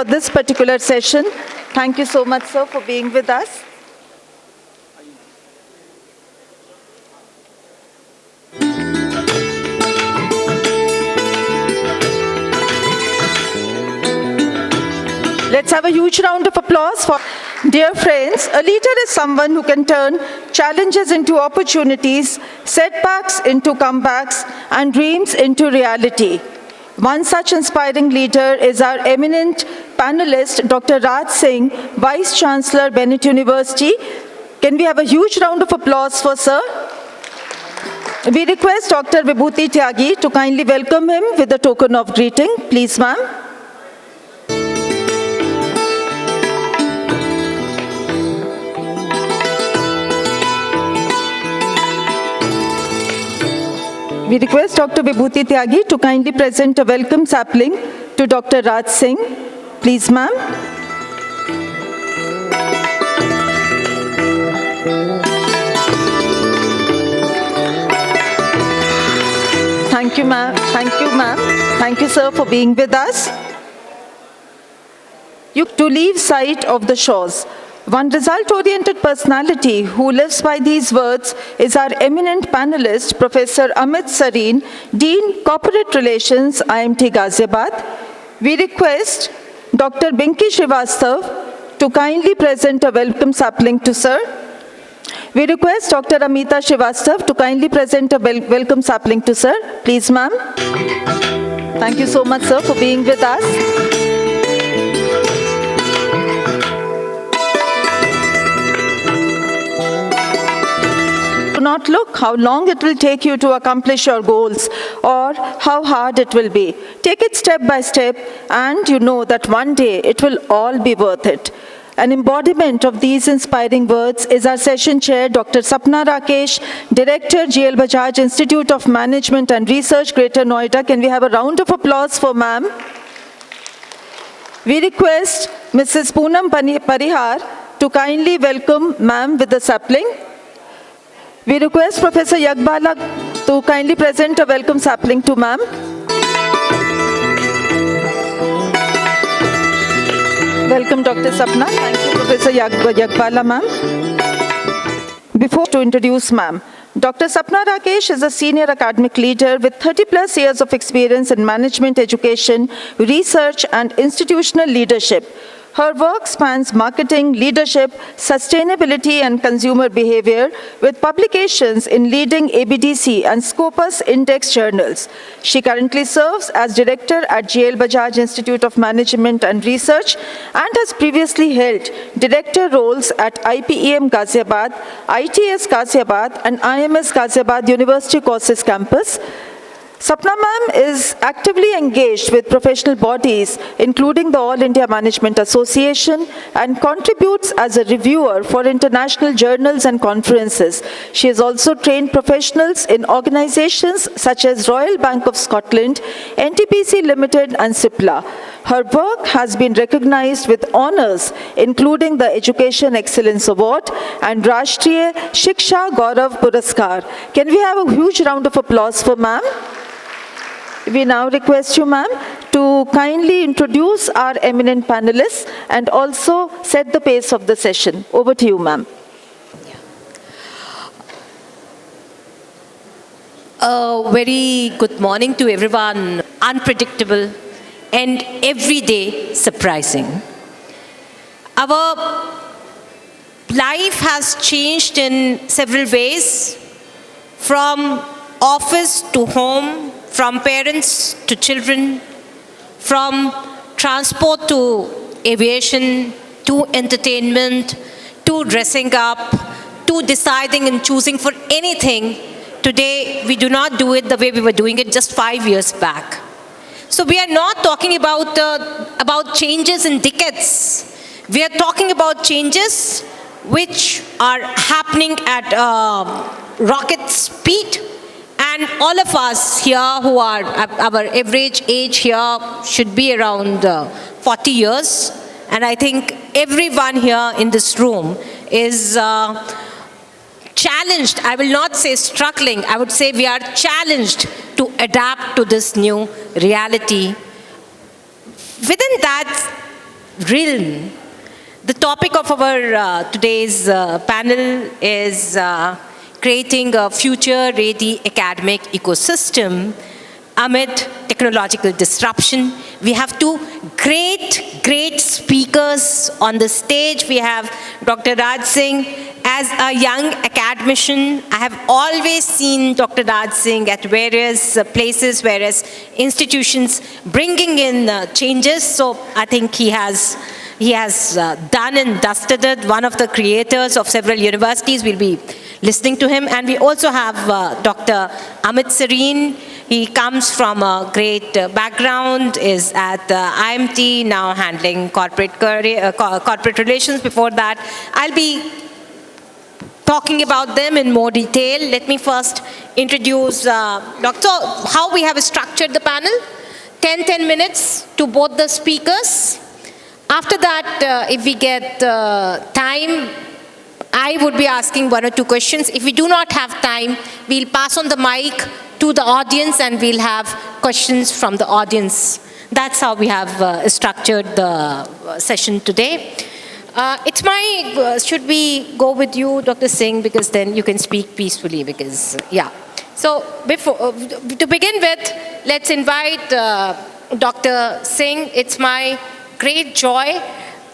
this particular session. Thank you so much, sir, for being with us. Let's have a huge round of applause for... Dear friends, a leader is someone who can turn challenges into opportunities, setbacks into comebacks, and dreams into reality. One such inspiring leader is our eminent panelist, Dr. Raj Singh, Vice Chancellor, Bennett University. Can we have a huge round of applause for sir? We request Dr. Vibhuti Tyagi to kindly welcome him with a token of greeting. Please, ma'am. We request Dr. Vibhuti Tyagi to kindly present a welcome sapling to Dr. Raj Singh. Please, ma'am. Thank you, ma'am. Thank you, ma'am. Thank you, sir, for being with us. To leave sight of the shores. One result-oriented personality who lives by these words is our eminent panelist, Professor Amit Sareen, Dean, Corporate Relations, IMT Ghaziabad. We request Dr. Binki Srivastav to kindly present a welcome sapling to sir. We request Dr. Amita Srivastav to kindly present a welcome sapling to sir. Please, ma'am. Thank you so much, sir, for being with us. Do not look how long it will take you to accomplish your goals or how hard it will be. Take it step by step and you know that one day it will all be worth it. An embodiment of these inspiring words is our session chair, Dr. Sapna Rakesh, Director, GHAZIABAD Institute of Management and Research, Greater Noida. Can we have a round of applause for ma'am? We request Mrs. Poonam Parihar to kindly welcome ma'am with the sapling. We request Professor Yagbala to kindly present a welcome sapling to ma'am. Welcome, Dr. Sapna. Thank you, Professor Yagbala, ma'am. Before to introduce ma'am, Dr. Sapna Rakesh is a senior academic leader with 30+ years of experience in management, education, research, and institutional leadership. Her work spans marketing, leadership, sustainability, and consumer behavior, with publications in leading ABDC and Scopus Index journals. She currently serves as director at GHAZIABAD Institute of Management and Research and has previously held director roles at IPEM Ghaziabad, ITS Ghaziabad, and IMS Ghaziabad University Courses Campus. Sapna ma'am is actively engaged with professional bodies, including the All India Management Association, and contributes as a reviewer for international journals and conferences. She has also trained professionals in organizations such as Royal Bank of Scotland, NTPC Limited, and CIPLA. Her work has been recognized with honors, including the Education Excellence Award and Rashtriya Shiksha Gaurav Puraskar. Can we have a huge round of applause for ma'am? We now request you, ma'am, to kindly introduce our eminent panelists and also set the pace of the session. Over to you, ma'am. A very good morning to everyone. Unpredictable and every day surprising. Our life has changed in several ways, from office to home, from parents to children, from transport to aviation, to entertainment, to dressing up, to deciding and choosing for anything. Today, we do not do it the way we were doing it just 5 years back. So we are not talking about changes in decades. We are talking about changes which are happening at rocket speed. And all of us here who are, our average age here should be around 40 years. And I think everyone here in this room is challenged, I will not say struggling, I would say we are challenged to adapt to this new reality. Within that, realm. The topic of our today's panel is creating a future-ready academic ecosystem amid technological disruption. We have two great speakers on the stage. We have Dr. Raj Singh. As a young academician, I have always seen Dr. Raj Singh at various places, various institutions, bringing in changes. So I think he has done and dusted it. One of the creators of several universities. Will be listening to him. And we also have Dr. Amit Sareen. He comes from a great background, is at IMT, now handling corporate relations. Before that, I'll be talking about them in more detail. Let me first introduce Dr. How we have structured the panel. 10 minutes to both the speakers. After that, if we get time, I would be asking one or two questions. If we do not have time, we'll pass on the mic to the audience and we'll have questions from the audience. That's how we have structured the session today. It's my, should we go with you, Dr. Singh, because then you can speak peacefully, because, yeah. So before, to begin with, let's invite Dr. Singh. It's my great joy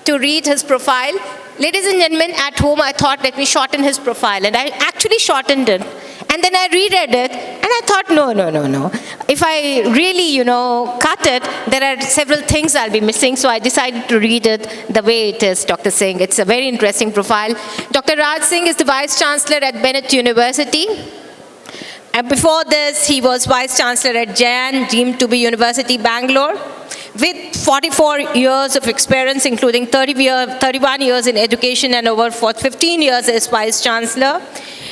to read his profile. Ladies and gentlemen, at home I thought, let me shorten his profile, and I actually shortened it. And then I reread it, and I thought, no. If I really, cut it, there are several things I'll be missing, so I decided to read it the way it is, Dr. Singh. It's a very interesting profile. Dr. Raj Singh is the Vice Chancellor at Bennett University. And before this, he was Vice Chancellor at Jain, deemed to be University, Bangalore. With 44 years of experience, including 31 years in education and over 15 years as Vice Chancellor,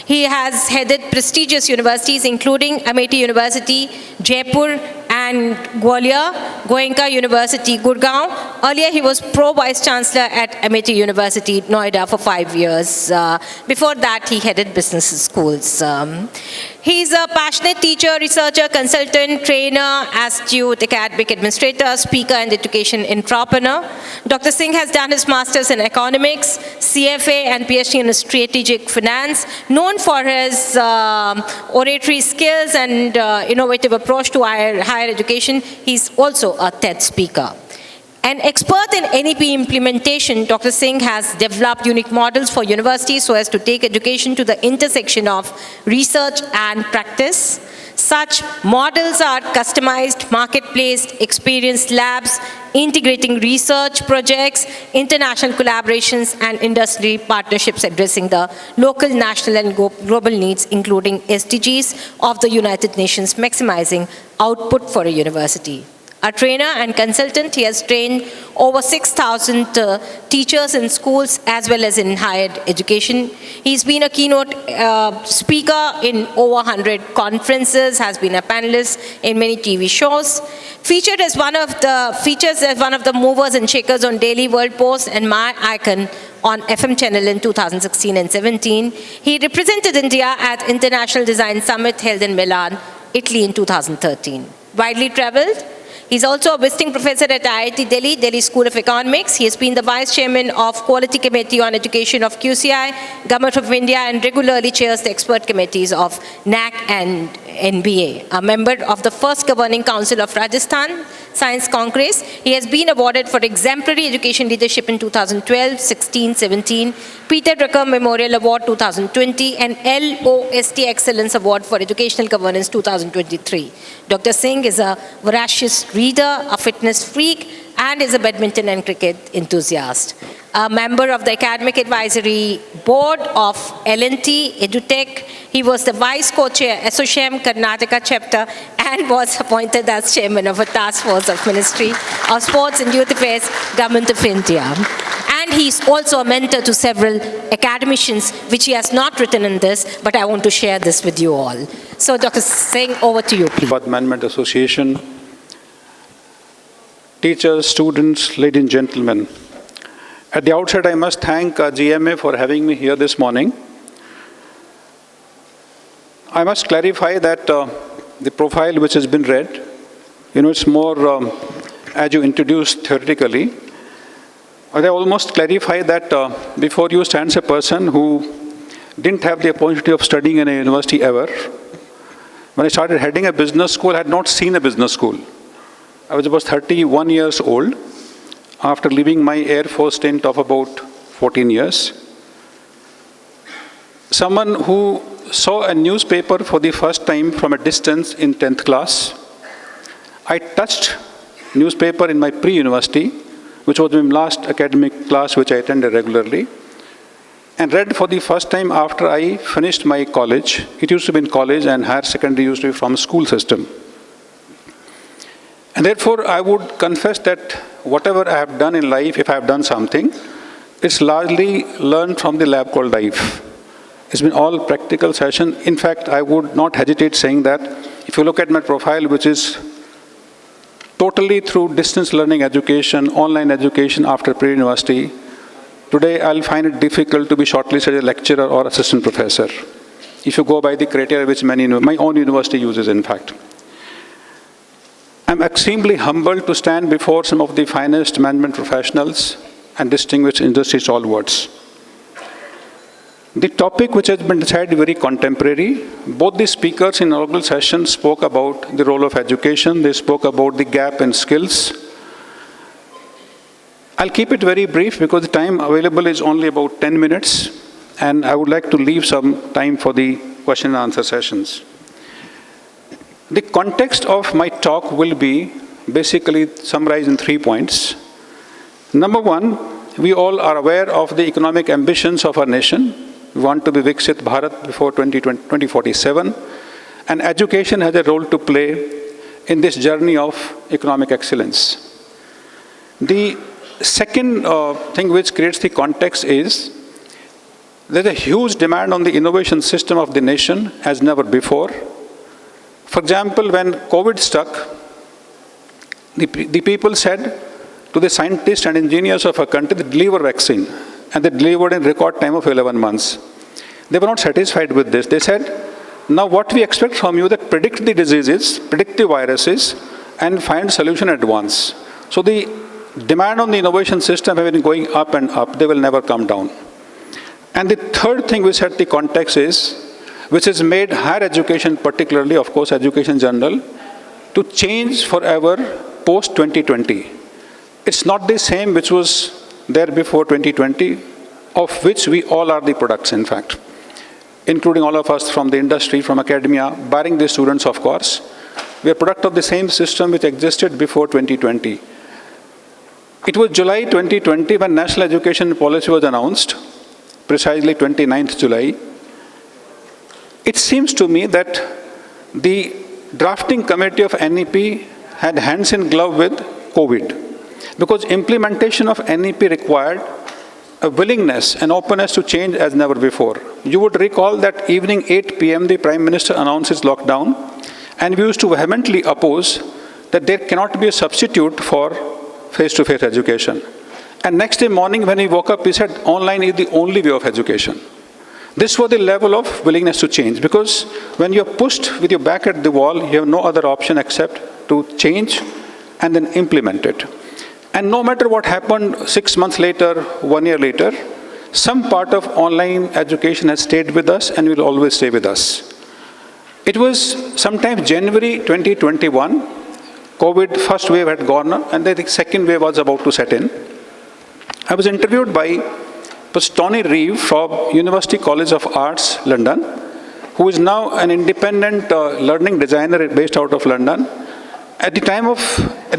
he has headed prestigious universities, including Amity University, Jaipur, and Gwalior, Goenka University, Gurgaon. Earlier, he was Pro-Vice Chancellor at Amity University, Noida, for 5 years. Before that, he headed business schools. He's a passionate teacher, researcher, consultant, trainer, astute academic administrator, speaker, and education entrepreneur. Dr. Singh has done his master's in economics, CFA, and PhD in strategic finance. Known for his oratory skills and innovative approach to higher education, he's also a TED speaker. An expert in NEP implementation, Dr. Singh has developed unique models for universities so as to take education to the intersection of research and practice. Such models are customized, market-placed, experienced labs, integrating research projects, international collaborations, and industry partnerships addressing the local, national, and global needs, including SDGs of the United Nations, maximizing output for a university. A trainer and consultant, he has trained over 6,000 teachers in schools as well as in higher education. He's been a keynote speaker in over 100 conferences, has been a panelist in many TV shows, featured as one of the movers and shakers on Daily World Post and My Icon on FM channel in 2016 and 17. He represented India at International Design Summit held in Milan, Italy in 2013. Widely traveled. He's also a visiting professor at IIT Delhi, Delhi School of Economics. He has been the Vice Chairman of Quality Committee on Education of QCI, Government of India, and regularly chairs the expert committees of NAC and NBA. A member of the first Governing Council of Rajasthan Science Congress. He has been awarded for exemplary education leadership in 2012, 16, 17, Peter Drucker Memorial Award 2020, and LOST Excellence Award for Educational Governance 2023. Dr. Singh is a voracious reader, a fitness freak, and is a badminton and cricket enthusiast. A member of the Academic Advisory Board of L&T EduTech. He was the Vice Co-Chair, Associate Karnataka Chapter, and was appointed as Chairman of a Task Force of Ministry of Sports and Youth Affairs, Government of India. And he's also a mentor to several academicians, which he has not written in this, but I want to share this with you all. So Dr. Singh, over to you, please. Management Association, teachers, students, ladies and gentlemen. At the outset, I must thank GMA for having me here this morning. I must clarify that the profile which has been read, it's more as you introduced theoretically. I almost clarify that before you stands a person who didn't have the opportunity of studying in a university ever. When I started heading a business school, I had not seen a business school. I was about 31 years old after leaving my Air Force stint of about 14 years. Someone who saw a newspaper for the first time from a distance in 10th class. I touched newspaper in my pre-university, which was my last academic class which I attended regularly, and read for the first time after I finished my college. It used to be in college, and higher secondary used to be from school system. And therefore, I would confess that whatever I have done in life, if I have done something, it's largely learned from the lab called life. It's been all practical session. In fact, I would not hesitate saying that if you look at my profile, which is totally through distance learning education, online education after pre-university, today I'll find it difficult to be shortlisted as a lecturer or assistant professor, if you go by the criteria which my own university uses, in fact. I'm extremely humbled to stand before some of the finest management professionals and distinguished industry stalwarts. The topic which has been decided very contemporary. Both the speakers in inaugural session spoke about the role of education. They spoke about the gap in skills. I'll keep it very brief because the time available is only about 10 minutes, and I would like to leave some time for the question and answer sessions. The context of my talk will be basically summarized in 3 points. Number one, we all are aware of the economic ambitions of our nation. We want to be Viksit Bharat before 2047, and education has a role to play in this journey of economic excellence. The second thing which creates the context is there's a huge demand on the innovation system of the nation as never before. For example, when COVID struck, the people said to the scientists and engineers of our country to deliver vaccine, and they delivered in record time of 11 months. They were not satisfied with this. They said, now what we expect from you that predict the diseases, predict the viruses, and find solution at once. So the demand on the innovation system has been going up and up. They will never come down. And the third thing we set the context is, which has made higher education, particularly, of course, education in general, to change forever post-2020. It's not the same which was there before 2020, of which we all are the products, in fact, including all of us from the industry, from academia, barring the students, of course. We are product of the same system which existed before 2020. It was July 2020 when National Education Policy was announced, precisely 29th July. It seems to me that the drafting committee of NEP had hands in glove with COVID, because implementation of NEP required a willingness and openness to change as never before. You would recall that evening 8 p.m. the Prime Minister announced his lockdown, and we used to vehemently oppose that there cannot be a substitute for face-to-face education. And next day morning when he woke up, he said online is the only way of education. This was the level of willingness to change, because when you're pushed with your back at the wall, you have no other option except to change and then implement it. And no matter what happened 6 months later, 1 year later, some part of online education has stayed with us and will always stay with us. It was sometime January 2021, COVID first wave had gone, and then the second wave was about to set in. I was interviewed by Professor Tony Reeve from University College of Arts, London, who is now an independent learning designer based out of London. At the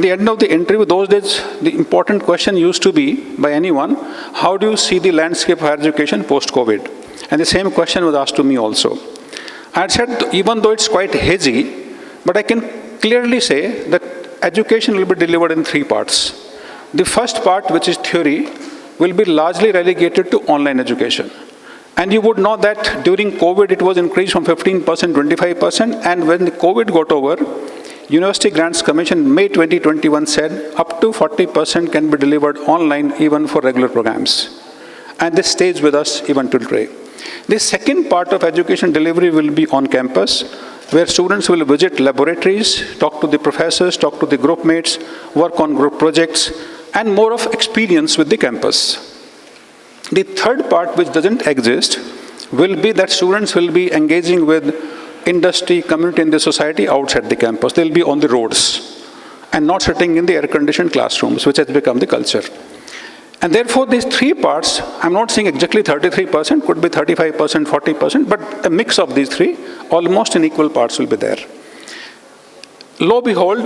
end of the interview, those days, the important question used to be by anyone, how do you see the landscape of higher education post-COVID? And the same question was asked to me also. I had said, even though it's quite hazy, but I can clearly say that education will be delivered in 3 parts. The first part, which is theory, will be largely relegated to online education. And you would know that during COVID, it was increased from 15%, 25%, and when the COVID got over, University Grants Commission, May 2021 said up to 40% can be delivered online even for regular programs. And this stays with us even till today. The second part of education delivery will be on campus, where students will visit laboratories, talk to the professors, talk to the group mates, work on group projects, and more of experience with the campus. The third part, which doesn't exist, will be that students will be engaging with industry, community, and the society outside the campus. They'll be on the roads and not sitting in the air-conditioned classrooms, which has become the culture. And therefore, these three parts, I'm not saying exactly 33%, could be 35%, 40%, but a mix of these three, almost in equal parts will be there. Lo and behold,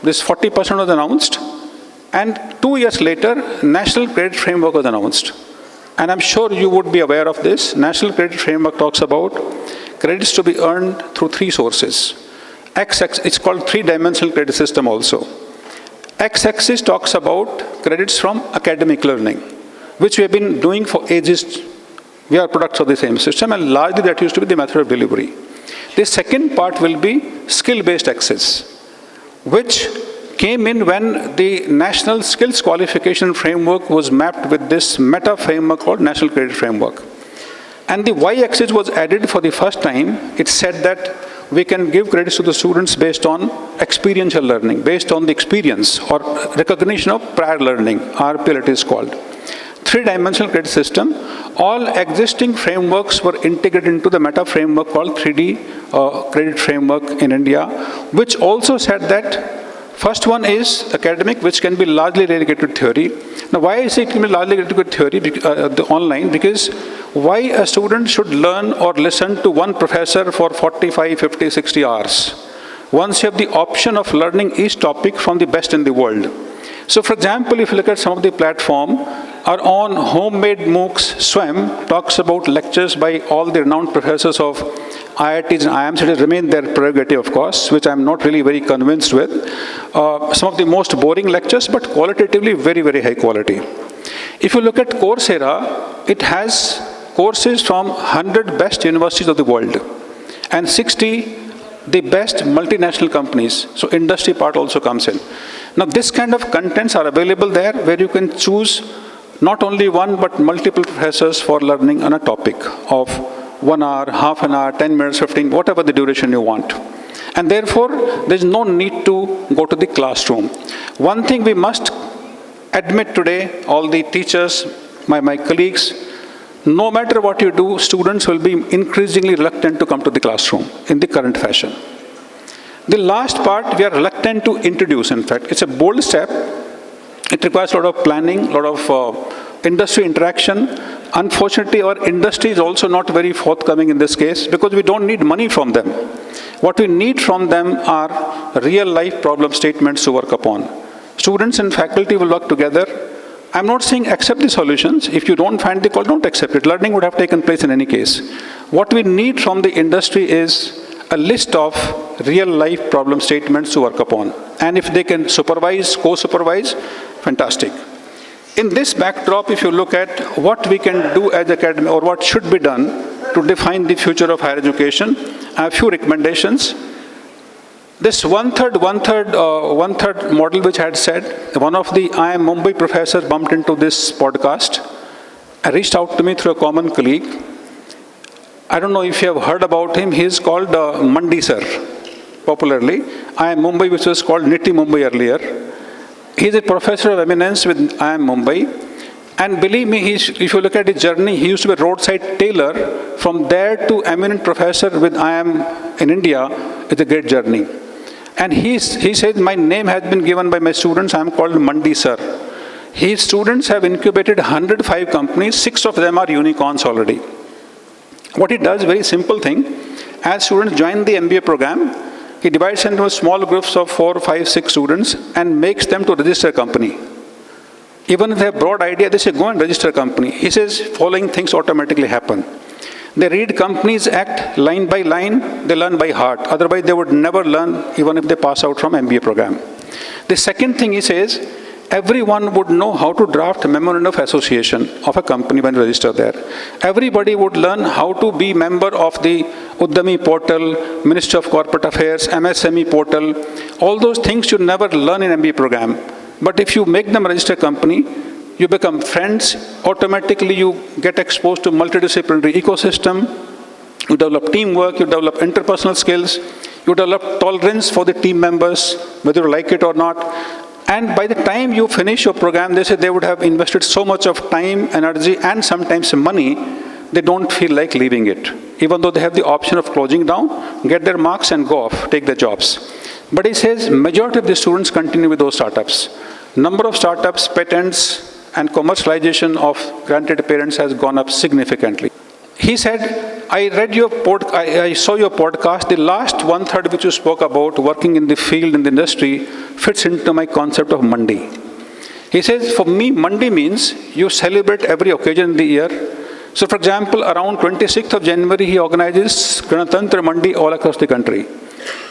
this 40% was announced, and 2 years later, National Credit Framework was announced. And I'm sure you would be aware of this. National Credit Framework talks about credits to be earned through three sources. It's called three-dimensional credit system also. X-axis talks about credits from academic learning, which we have been doing for ages. We are products of the same system, and largely that used to be the method of delivery. The second part will be skill-based access, which came in when the National Skills Qualification Framework was mapped with this meta framework called National Credit Framework. And the Y-axis was added for the first time. It said that we can give credits to the students based on experiential learning, based on the experience or recognition of prior learning, RPL it is called. Three-dimensional credit system. All existing frameworks were integrated into the meta framework called 3D credit framework in India, which also said that first one is academic, which can be largely relegated to theory. Now, why is it can be largely relegated to theory the online? Because why a student should learn or listen to one professor for 45, 50, 60 hours? Once you have the option of learning each topic from the best in the world. So, for example, if you look at some of the platform, our own homemade MOOCs, SWAM, talks about lectures by all the renowned professors of IITs and IIMs. It has remained their prerogative, of course, which I'm not really very convinced with. Some of the most boring lectures, but qualitatively very, very high quality. If you look at Coursera, it has courses from 100 best universities of the world and 60 the best multinational companies. So industry part also comes in. Now this kind of contents are available there where you can choose not only one but multiple professors for learning on a topic of 1 hour, half an hour, 10 minutes, 15, whatever the duration you want. And therefore, there's no need to go to the classroom. One thing we must admit today, all the teachers, my colleagues, no matter what you do, students will be increasingly reluctant to come to the classroom in the current fashion. The last part we are reluctant to introduce, in fact. It's a bold step. It requires a lot of planning, a lot of industry interaction. Unfortunately, our industry is also not very forthcoming in this case because we don't need money from them. What we need from them are real-life problem statements to work upon. Students and faculty will work together. I'm not saying accept the solutions. If you don't find the call, don't accept it. Learning would have taken place in any case. What we need from the industry is a list of real-life problem statements to work upon. And if they can supervise, co-supervise, fantastic. In this backdrop, if you look at what we can do as academy or what should be done to define the future of higher education, I have a few recommendations. This one-third model which I had said, one of the IIM Mumbai professors bumped into this podcast and reached out to me through a common colleague. I don't know if you have heard about him. He is called Mandi Sir, popularly. IIM Mumbai, which was called Niti Mumbai earlier. He is a professor of eminence with IIM Mumbai. And believe me, if you look at his journey, he used to be a roadside tailor. From there to eminent professor with IIM in India, it's a great journey. And he said, my name has been given by my students. I am called Mandi Sir. His students have incubated 105 companies. 6 of them are unicorns already. What he does, very simple thing. As students join the MBA program, he divides into small groups of 4, 5, 6 students and makes them to register a company. Even if they have broad idea, they say, go and register a company. He says, following things automatically happen. They read Companies Act line by line, they learn by heart. Otherwise, they would never learn even if they pass out from MBA program. The second thing he says, everyone would know how to draft a memorandum of association of a company when registered there. Everybody would learn how to be member of the Uddami portal, Ministry of Corporate Affairs, MSME portal. All those things you never learn in MBA program. But if you make them register a company, you become friends, automatically you get exposed to multidisciplinary ecosystem, you develop teamwork, you develop interpersonal skills, you develop tolerance for the team members, whether you like it or not. And by the time you finish your program, they say they would have invested so much of time, energy, and sometimes money, they don't feel like leaving it. Even though they have the option of closing down, get their marks and go off, take their jobs. But he says majority of the students continue with those startups. Number of startups, patents, and commercialization of granted parents has gone up significantly. He said, I saw your podcast. The last one-third which you spoke about working in the field, in the industry, fits into my concept of Mandi. He says, for me, Mandi means you celebrate every occasion in the year. So, for example, around 26th of January, he organizes Ganatantra Mandi all across the country.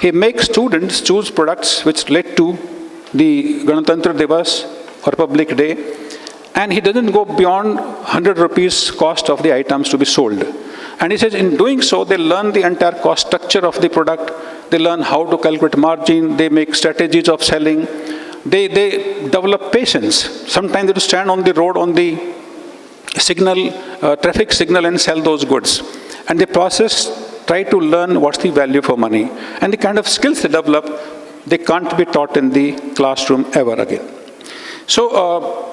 He makes students choose products which relate to the Ganatantra Divas or Republic Day. And he doesn't go beyond 100 rupees cost of the items to be sold. And he says in doing so, they learn the entire cost structure of the product. They learn how to calculate margin. They make strategies of selling. They develop patience. Sometimes they stand on the road on the traffic signal and sell those goods. And the process, try to learn what's the value for money. And the kind of skills they develop, they can't be taught in the classroom ever again. So,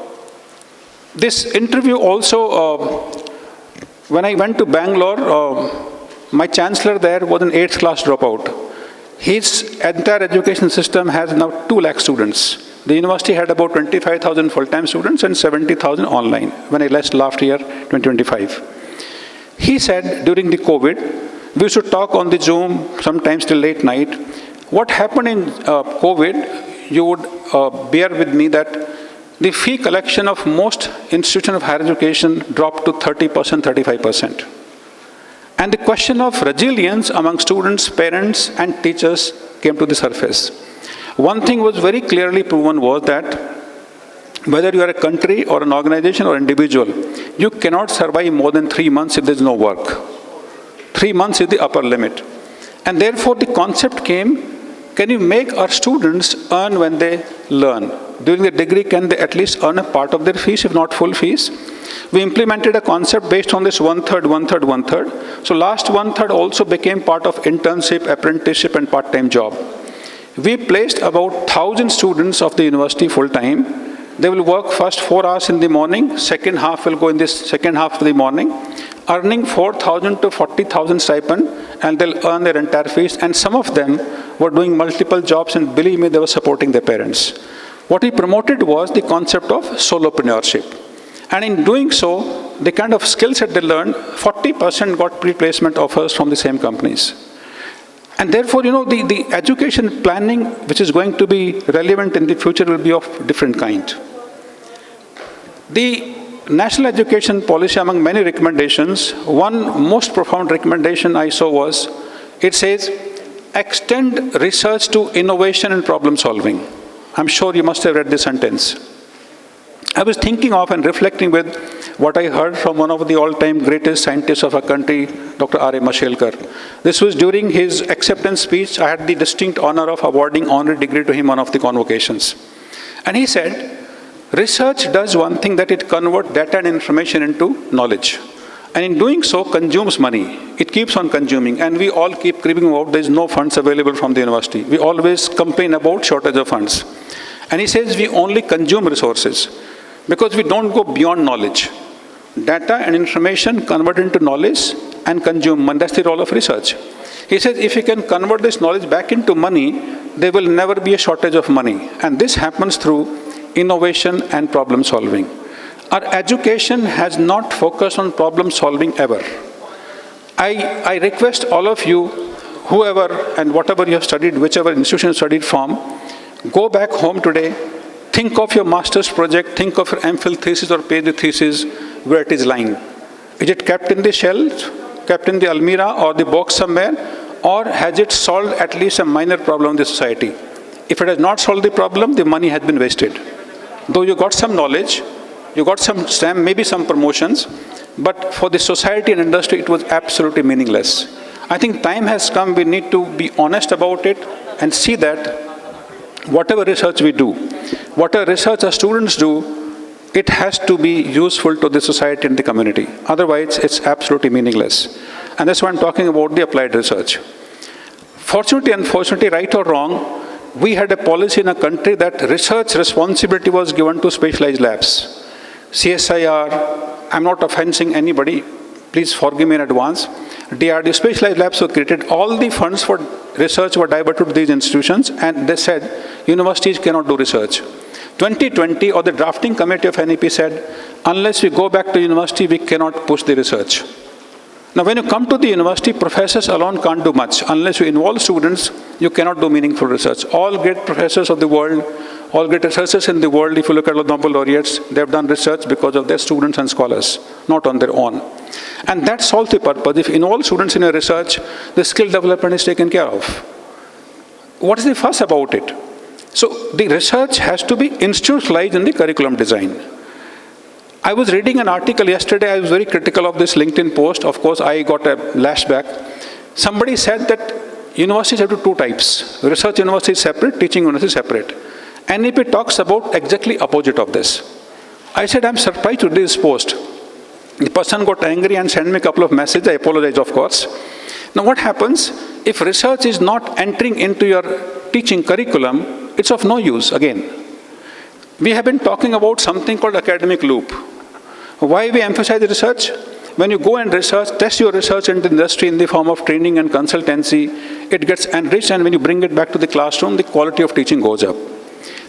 this interview also, when I went to Bangalore, my chancellor there was an 8th class dropout. His entire education system has now 2 lakh students. The university had about 25,000 full-time students and 70,000 online when I last year, 2025. He said during the COVID, we should talk on the Zoom sometimes till late night. What happened in COVID, you would bear with me that the fee collection of most institutions of higher education dropped to 30%, 35%. And the question of resilience among students, parents, and teachers came to the surface. One thing was very clearly proven was that whether you are a country or an organization or individual, you cannot survive more than 3 months if there is no work. 3 months is the upper limit. And therefore the concept came, can you make our students earn when they learn? During the degree, can they at least earn a part of their fees, if not full fees? We implemented a concept based on this one-third, one-third, one-third. So last one-third also became part of internship, apprenticeship, and part-time job. We placed about 1,000 students of the university full-time. They will work first 4 hours in the morning, second half will go in this second half of the morning, earning 4,000 to 40,000 stipend, and they'll earn their entire fees. And some of them were doing multiple jobs, and believe me, they were supporting their parents. What he promoted was the concept of solopreneurship. And in doing so, the kind of skills that they learned, 40% got pre-placement offers from the same companies. And therefore, the education planning, which is going to be relevant in the future, will be of different kind. The National Education Policy, among many recommendations, one most profound recommendation I saw was, it says, extend research to innovation and problem solving. I'm sure you must have read this sentence. I was thinking of and reflecting with what I heard from one of the all-time greatest scientists of our country, Dr. R.A. Mashelkar. This was during his acceptance speech. I had the distinct honor of awarding honorary degree to him on one of the convocations. And he said, research does one thing, that it converts data and information into knowledge. And in doing so, consumes money. It keeps on consuming. And we all keep cribbing about there is no funds available from the university. We always complain about shortage of funds. And he says we only consume resources because we don't go beyond knowledge. Data and information convert into knowledge and consume money. That's the role of research. He says if you can convert this knowledge back into money, there will never be a shortage of money. And this happens through innovation and problem solving. Our education has not focused on problem solving ever. I request all of you, whoever and whatever you have studied, whichever institution you studied from, go back home today, think of your master's project, think of your MPhil thesis or PhD thesis, where it is lying. Is it kept in the shelf, kept in the almirah or the box somewhere, or has it solved at least a minor problem in the society? If it has not solved the problem, the money has been wasted. Though you got some knowledge, you got some stamp, maybe some promotions, but for the society and industry, it was absolutely meaningless. I think time has come, we need to be honest about it and see that whatever research we do, whatever research our students do, it has to be useful to the society and the community. Otherwise, it's absolutely meaningless. And that's why I'm talking about the applied research. Fortunately, unfortunately, right or wrong, we had a policy in a country that research responsibility was given to specialized labs. CSIR, I'm not offending anybody, please forgive me in advance. DRD specialized labs were created, all the funds for research were diverted to these institutions, and they said universities cannot do research. 2020, or the drafting committee of NEP said, unless we go back to university, we cannot push the research. Now, when you come to the university, professors alone can't do much. Unless you involve students, you cannot do meaningful research. All great professors of the world, all great researchers in the world, if you look at the Nobel laureates, they have done research because of their students and scholars, not on their own. And that solves the purpose. If you involve students in your research, the skill development is taken care of. What is the fuss about it? So the research has to be institutionalized in the curriculum design. I was reading an article yesterday, I was very critical of this LinkedIn post. Of course, I got a lashback. Somebody said that universities have two types. Research university is separate, teaching university is separate. NEP talks about exactly opposite of this. I said, I'm surprised to this post. The person got angry and sent me a couple of messages. I apologize, of course. Now, what happens if research is not entering into your teaching curriculum? It's of no use, again. We have been talking about something called academic loop. Why we emphasize research? When you go and research, test your research in the industry in the form of training and consultancy, it gets enriched, and when you bring it back to the classroom, the quality of teaching goes up.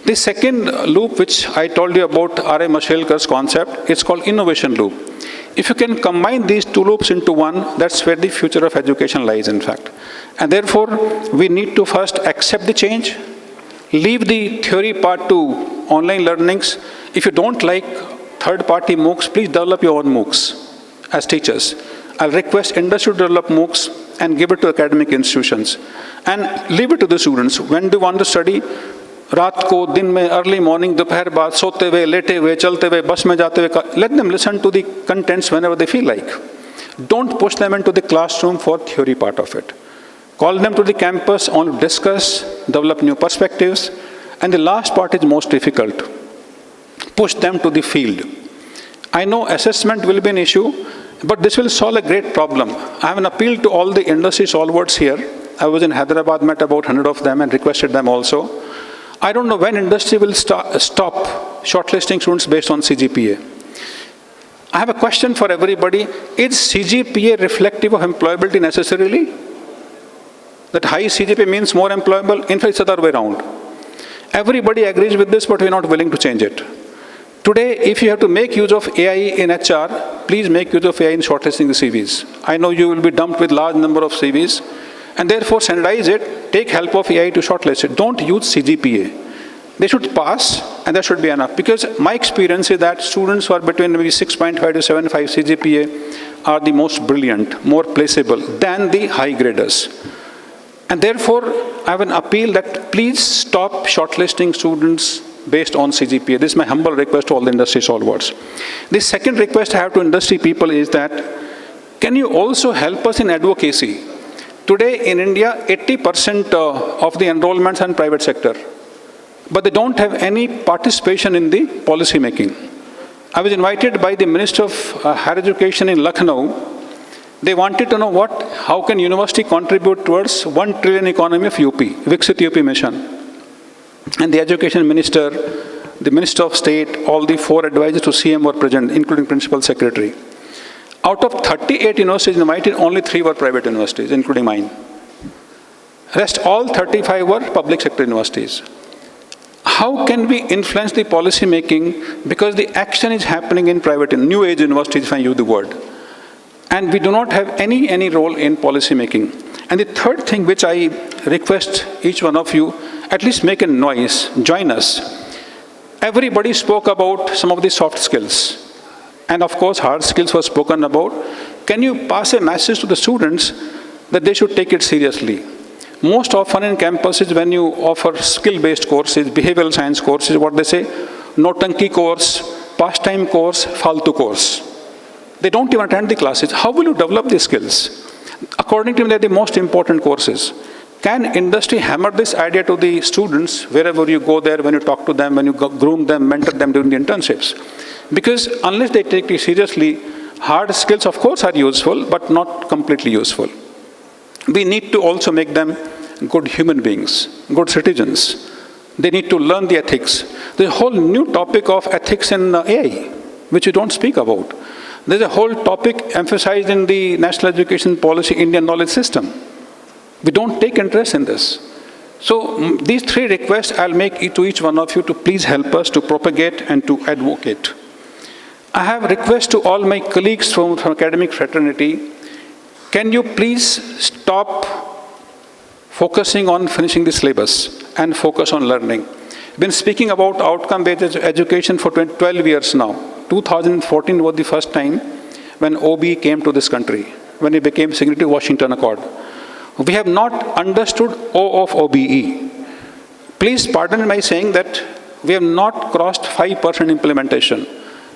The second loop, which I told you about, R.A. Mashelkar's concept, it's called innovation loop. If you can combine these two loops into one, that's where the future of education lies, in fact. And therefore, we need to first accept the change, leave the theory part to online learnings. If you don't like third-party MOOCs, please develop your own MOOCs as teachers. I'll request industry to develop MOOCs and give it to academic institutions. And leave it to the students. When do you want to study? रात को, दिन में, early morning, दोपहर बाद, सोते हुए, लेटे हुए, चलते हुए, बस में जाते हुए, let them listen to the contents whenever they feel like. Don't push them into the classroom for theory part of it. Call them to the campus on discuss, develop new perspectives, and the last part is most difficult. Push them to the field. I know assessment will be an issue, but this will solve a great problem. I have an appeal to all the industry stalwarts here. I was in Hyderabad, met about 100 of them and requested them also. I don't know when industry will stop shortlisting students based on CGPA. I have a question for everybody. Is CGPA reflective of employability necessarily? That high CGPA means more employable? In fact, it's the other way around. Everybody agrees with this, but we're not willing to change it. Today, if you have to make use of AI in HR, please make use of AI in shortlisting the CVs. I know you will be dumped with large number of CVs, and therefore standardize it, take help of AI to shortlist it. Don't use CGPA. They should pass, and that should be enough. Because my experience is that students who are between maybe 6.5 to 7.5 CGPA are the most brilliant, more placeable than the high graders. And therefore, I have an appeal that please stop shortlisting students based on CGPA. This is my humble request to all the industry stalwarts. The second request I have to industry people is that, can you also help us in advocacy? Today in India, 80% of the enrollments are in private sector, but they don't have any participation in the policy making. I was invited by the Minister of Higher Education in Lucknow. They wanted to know how can university contribute towards 1 trillion economy of UP, Viksit UP mission. And the Education Minister, the Minister of State, all the 4 advisors to CM were present, including Principal Secretary. Out of 38 universities invited, only 3 were private universities, including mine. Rest all 35 were public sector universities. How can we influence the policy making? Because the action is happening in private, in new age universities, if I use the word. And we do not have any role in policy making. And the third thing which I request each one of you, at least make a noise, join us. Everybody spoke about some of the soft skills. And of course, hard skills were spoken about. Can you pass a message to the students that they should take it seriously? Most often in campuses, when you offer skill-based courses, behavioral science courses, what they say, notanki course, pastime course, faltu course. They don't even attend the classes. How will you develop these skills? According to me, they're the most important courses. Can industry hammer this idea to the students wherever you go there, when you talk to them, when you groom them, mentor them during the internships? Because unless they take it seriously, hard skills, of course, are useful, but not completely useful. We need to also make them good human beings, good citizens. They need to learn the ethics. There's a whole new topic of ethics in AI, which we don't speak about. There's a whole topic emphasized in the National Education Policy Indian Knowledge System. We don't take interest in this. So these three requests I'll make to each one of you to please help us to propagate and to advocate. I have a request to all my colleagues from academic fraternity. Can you please stop focusing on finishing the syllabus and focus on learning? I've been speaking about outcome-based education for 12 years now. 2014 was the first time when OBE came to this country, when it became signatory to Washington Accord. We have not understood O of OBE. Please pardon my saying that we have not crossed 5% implementation.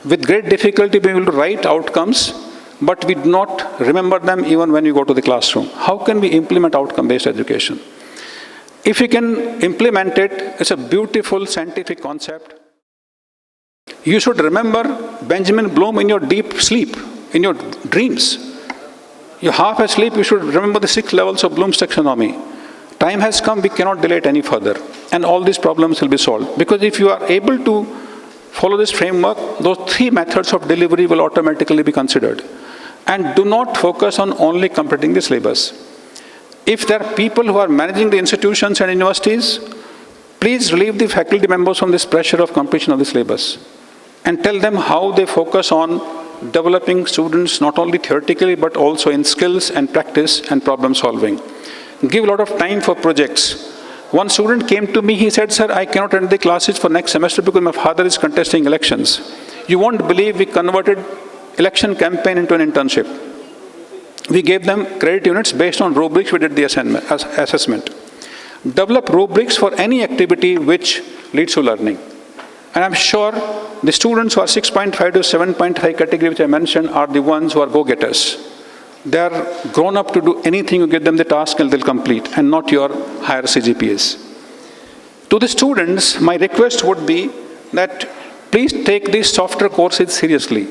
With great difficulty, we will write outcomes, but we do not remember them even when we go to the classroom. How can we implement outcome-based education? If we can implement it, it's a beautiful scientific concept. You should remember Benjamin Bloom in your deep sleep, in your dreams. You're half asleep, you should remember the 6 levels of Bloom's taxonomy. Time has come, we cannot delay it any further. And all these problems will be solved. Because if you are able to follow this framework, those 3 methods of delivery will automatically be considered. And do not focus on only completing the syllabus. If there are people who are managing the institutions and universities, please relieve the faculty members from this pressure of completion of the syllabus. And tell them how they focus on developing students not only theoretically but also in skills and practice and problem solving. Give a lot of time for projects. One student came to me, he said, "Sir, I cannot attend the classes for next semester because my father is contesting elections." You won't believe we converted election campaign into an internship. We gave them credit units based on rubrics we did the assessment. Develop rubrics for any activity which leads to learning. And I'm sure the students who are 6.5 to 7.5 category, which I mentioned, are the ones who are go-getters. They are grown up to do anything you give them the task and they'll complete, and not your higher CGPAs. To the students, my request would be that please take these software courses seriously.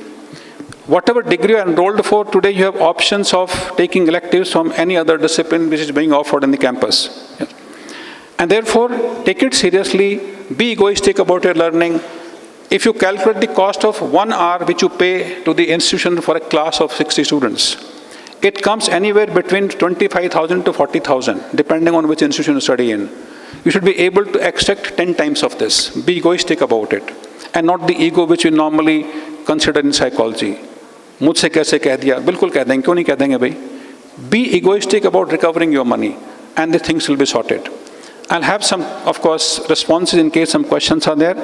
Whatever degree you are enrolled for, today you have options of taking electives from any other discipline which is being offered in the campus. Yeah. And therefore, take it seriously, be egoistic about your learning. If you calculate the cost of 1 hour which you pay to the institution for a class of 60 students, it comes anywhere between 25,000 to 40,000, depending on which institution you study in. You should be able to extract 10 times of this. Be egoistic about it, and not the ego which we normally consider in psychology. मुझसे कैसे कह दिया? बिल्कुल कह देंगे, क्यों नहीं कह देंगे भाई? Be egoistic about recovering your money, and the things will be sorted. I'll have some, of course, responses in case some questions are there.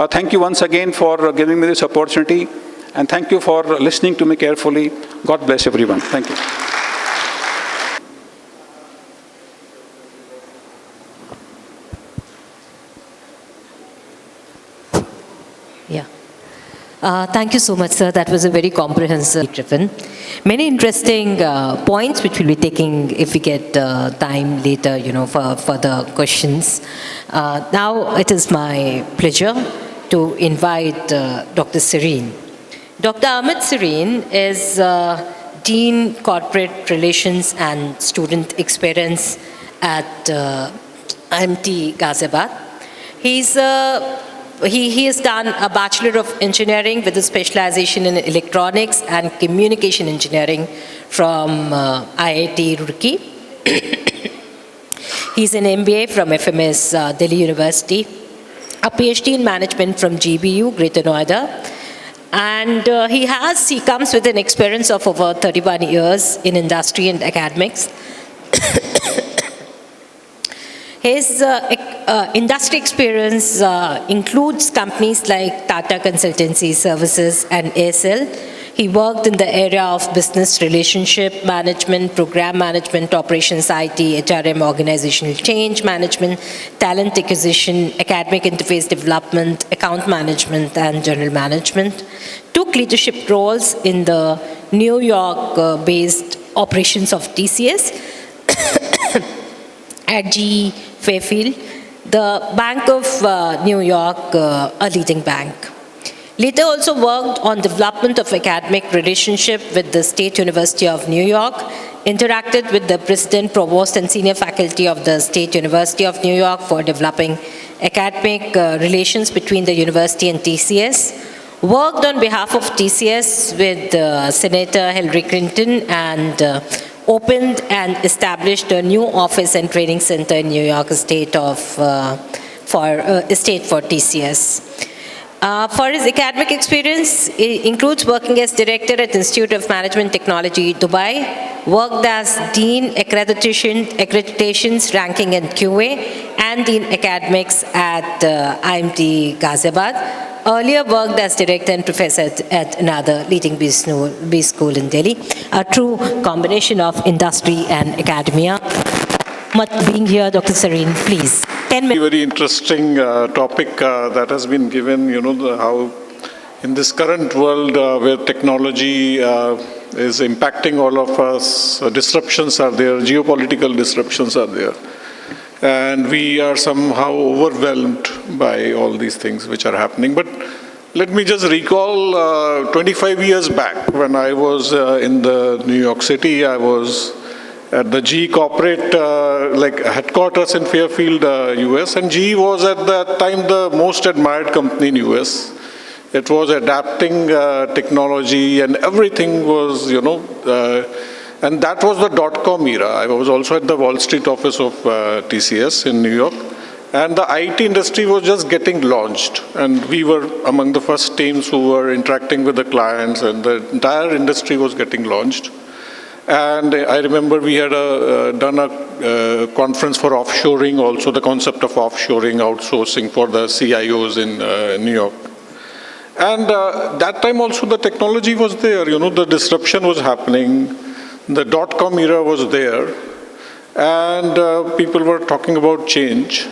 Thank you once again for giving me this opportunity, and thank you for listening to me carefully. God bless everyone. Thank you. Yeah. Thank you so much, sir. That was a very comprehensive driven. Many interesting points which we'll be taking if we get time later, for further questions. Now it is my pleasure to invite Dr. Serene. Dr. Amit Serene is Dean Corporate Relations and Student Experience at IMT GHAZIABAD. He has done a Bachelor of Engineering with a specialization in Electronics and Communication Engineering from IIT Roorkee. He's an MBA from FMS Delhi University, a PhD in Management from GBU, Greater Noida, and he comes with an experience of over 31 years in industry and academics. His industry experience includes companies like Tata Consultancy Services and ASL. He worked in the area of business relationship management, program management, operations IT, HRM, organizational change management, talent acquisition, academic interface development, account management, and general management. Took leadership roles in the New York-based operations of TCS at GE Fairfield, the Bank of New York, a leading bank. Later also worked on development of academic relationship with the State University of New York, interacted with the president, provost, and senior faculty of the State University of New York for developing academic relations between the university and TCS. Worked on behalf of TCS with Senator Hillary Clinton and opened and established a new office and training center in New York State for TCS. For his academic experience, it includes working as director at Institute of Management Technology, Dubai, worked as Dean Accreditations, Ranking and QA, and Dean Academics at IMT GHAZIABAD. Earlier worked as director and professor at another leading B school in Delhi. A true combination of industry and academia. Being here, Dr. Sareen, please. 10 minutes. Very interesting topic that has been given, how in this current world where technology is impacting all of us, disruptions are there, geopolitical disruptions are there. And we are somehow overwhelmed by all these things which are happening. But let me just recall 25 years back when I was in the New York City. I was at the GE corporate headquarters in Fairfield, US. And GE was at that time the most admired company in US. It was adapting technology and everything was, and that was the dot-com era. I was also at the Wall Street office of TCS in New York. And the IT industry was just getting launched. And we were among the first teams who were interacting with the clients, and the entire industry was getting launched. And I remember we had done a conference for offshoring, also the concept of offshoring, outsourcing for the CIOs in New York. And that time also the technology was there, the disruption was happening. The dot-com era was there, and people were talking about change.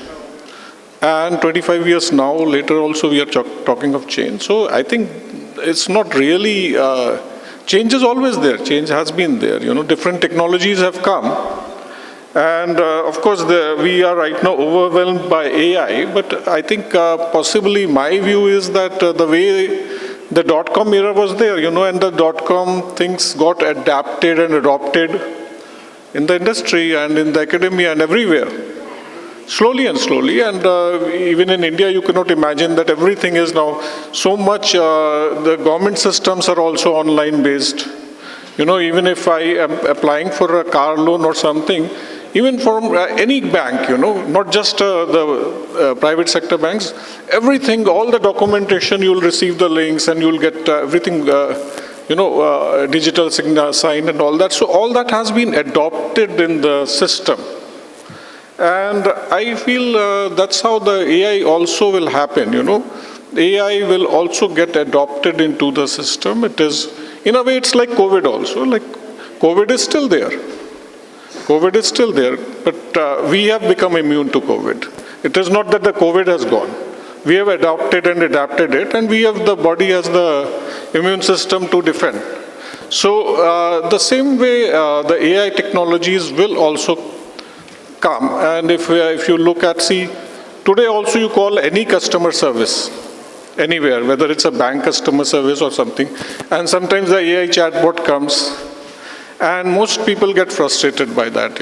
And 25 years now, later also we are talking of change. So I think it's not really, change is always there, change has been there. Different technologies have come. And of course, we are right now overwhelmed by AI, but I think possibly my view is that the way the dot-com era was there, and the dot-com things got adapted and adopted in the industry and in the academia and everywhere, slowly and slowly. And even in India, you cannot imagine that everything is now so much, the government systems are also online based. Even if I am applying for a car loan or something, even from any bank, not just the private sector banks, everything, all the documentation, you'll receive the links and you'll get everything, digital sign and all that. So all that has been adopted in the system. And I feel that's how the AI also will happen, AI will also get adopted into the system. It is, in a way, it's like COVID also. Like COVID is still there. COVID is still there, but we have become immune to COVID. It is not that the COVID has gone. We have adopted and adapted it, and we have, the body has the immune system to defend. So the same way the AI technologies will also come. And if you look at, today also you call any customer service, anywhere, whether it's a bank customer service or something, and sometimes the AI chatbot comes, and most people get frustrated by that,